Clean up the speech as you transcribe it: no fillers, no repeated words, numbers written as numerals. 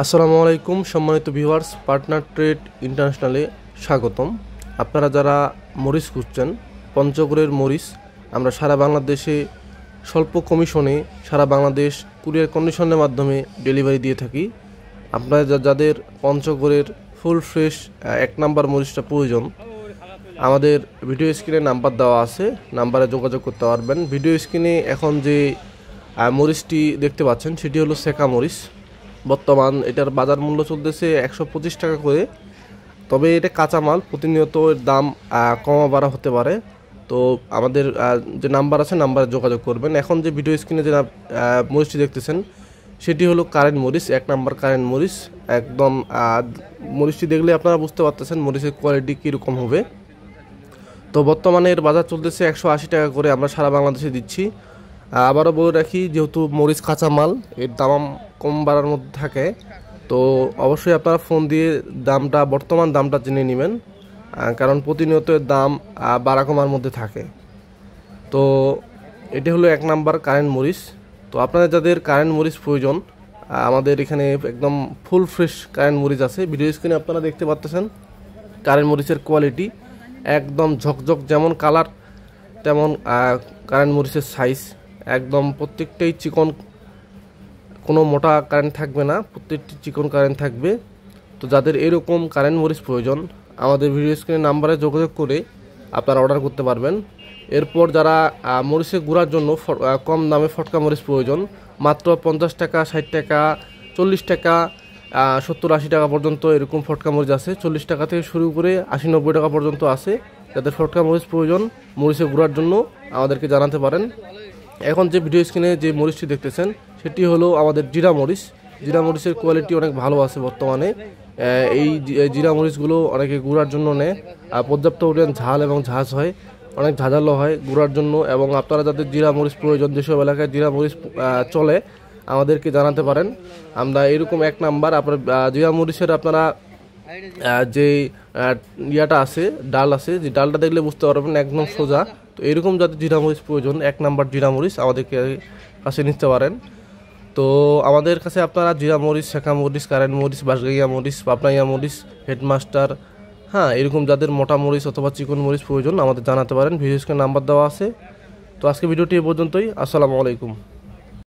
আসসালামু আলাইকুম সম্মানিত ভিউয়ার্স, পার্টনার ট্রেড ইন্টারন্যাশনালে স্বাগতম। আপনারা যারা মরিচ খুঁজছেন, পঞ্চগড়ের মরিচ আমরা সারা বাংলাদেশে স্বল্প কমিশনে সারা বাংলাদেশ কুরিয়ার কন্ডিশনের মাধ্যমে ডেলিভারি দিয়ে থাকি। আপনারা যাদের পঞ্চগড়ের ফুল ফ্রেশ এক নাম্বার মরিচটা প্রয়োজন, আমাদের ভিডিও স্ক্রিনে নাম্বার দেওয়া আছে, নাম্বারে যোগাযোগ করতে পারবেন। ভিডিও স্ক্রিনে এখন যে মরিচটি দেখতে পাচ্ছেন সেটি হলো সেকা মরিচ। বর্তমান এটার বাজার মূল্য চলতেছে 125 টাকা করে। তবে এটা কাঁচামাল, প্রতিনিয়ত এর দাম কমা বাড়া হতে পারে। তো আমাদের যে নাম্বার আছে নাম্বারে যোগাযোগ করবেন। এখন যে ভিডিও স্ক্রিনে যে মরিচটি দেখতেছেন সেটি হলো কারেন্ট মরিচ, এক নাম্বার কারেন্ট মরিচ। একদম মরিচটি দেখলে আপনারা বুঝতে পারতেছেন মরিচের কোয়ালিটি কীরকম হবে। তো বর্তমানে এর বাজার চলতেছে 180 টাকা করে, আমরা সারা বাংলাদেশে দিচ্ছি। আবারও বলে রাখি, যেহেতু মরিচ কাঁচামাল, এর দাম কম বাড়ার মধ্যে থাকে। তো অবশ্যই আপনারা ফোন দিয়ে বর্তমান দামটা জেনে নেবেন, কারণ প্রতিনিয়ত এর দাম বাড়া কমার মধ্যে থাকে। তো এটি হলো এক নাম্বার কারেন্ট মরিচ। তো আপনাদের যাদের কারেন্ট মরিচ প্রয়োজন, আমাদের এখানে একদম ফুল ফ্রেশ কারেন্ট মরিচ আছে। ভিডিও স্ক্রিনে আপনারা দেখতে পাচ্ছেন কারেন্ট মরিচের কোয়ালিটি একদম ঝকঝক, যেমন কালার তেমন কারেন্ট মরিচের সাইজ। একদম প্রত্যেকটাই চিকন, কোনো মোটা কারেন্ট থাকবে না, প্রত্যেকটি চিকন কারেন্ট থাকবে। তো যাদের এরকম কারেন্ট মরিচ প্রয়োজন, আমাদের ভিডিও স্ক্রিনে নাম্বারে যোগাযোগ করে আপনারা অর্ডার করতে পারবেন। এরপর যারা মরিচের গুঁড়ার জন্য কম দামে ফটকা মরিচ প্রয়োজন, মাত্র 50 টাকা, 60 টাকা, 40 টাকা, 70-80 টাকা পর্যন্ত এরকম ফটকা মরিচ আছে। 40 টাকা থেকে শুরু করে 80-90 টাকা পর্যন্ত আছে। যাদের ফটকা মরিচ প্রয়োজন মরিচের গুঁড়ার জন্য আমাদেরকে জানাতে পারেন। এখন যে ভিডিও স্ক্রিনে যে মরিচটি দেখতেছেন সেটি হলো আমাদের জিরা মরিচ। জিরা মরিচের কোয়ালিটি অনেক ভালো আছে বর্তমানে। এই জিরা মরিচগুলো অনেকে গুঁড়ার জন্য নেয়, পর্যাপ্ত পরিমাণ ঝাল এবং ঝাঁজ হয়, অনেক ঝাঁঝালো হয় গুঁড়ার জন্য। এবং আপনারা যাদের জিরা মরিচ প্রয়োজন, যেসব এলাকায় জিরা মরিচ চলে, আমাদেরকে জানাতে পারেন। আমরা এরকম এক নাম্বার আপনার জিরা মরিচের আপনারা যে ইয়াটা আছে, ডাল আছে, যে ডালটা দেখলে বুঝতে পারবেন একদম সোজা। তো এরকম যাদের জিরা মরিচ প্রয়োজন, এক নাম্বার জিরা মরিচ আমাদেরকে কাছে নিতে পারেন। তো আমাদের কাছে আপনারা জিরা মরিচ, শেখা মরিচ, কারেন্ট মরিচ, বাঁশগাইয়া মরিচ, পাবনাইয়া মরিচ, হেডমাস্টার, এরকম যাদের মোটা মরিচ অথবা চিকন মরিচ প্রয়োজন আমাদের জানাতে পারেন। ভিডিও স্ক্রিনে নাম্বার দেওয়া আছে। তো আজকে ভিডিওটি এ পর্যন্তই। আসসালামু আলাইকুম।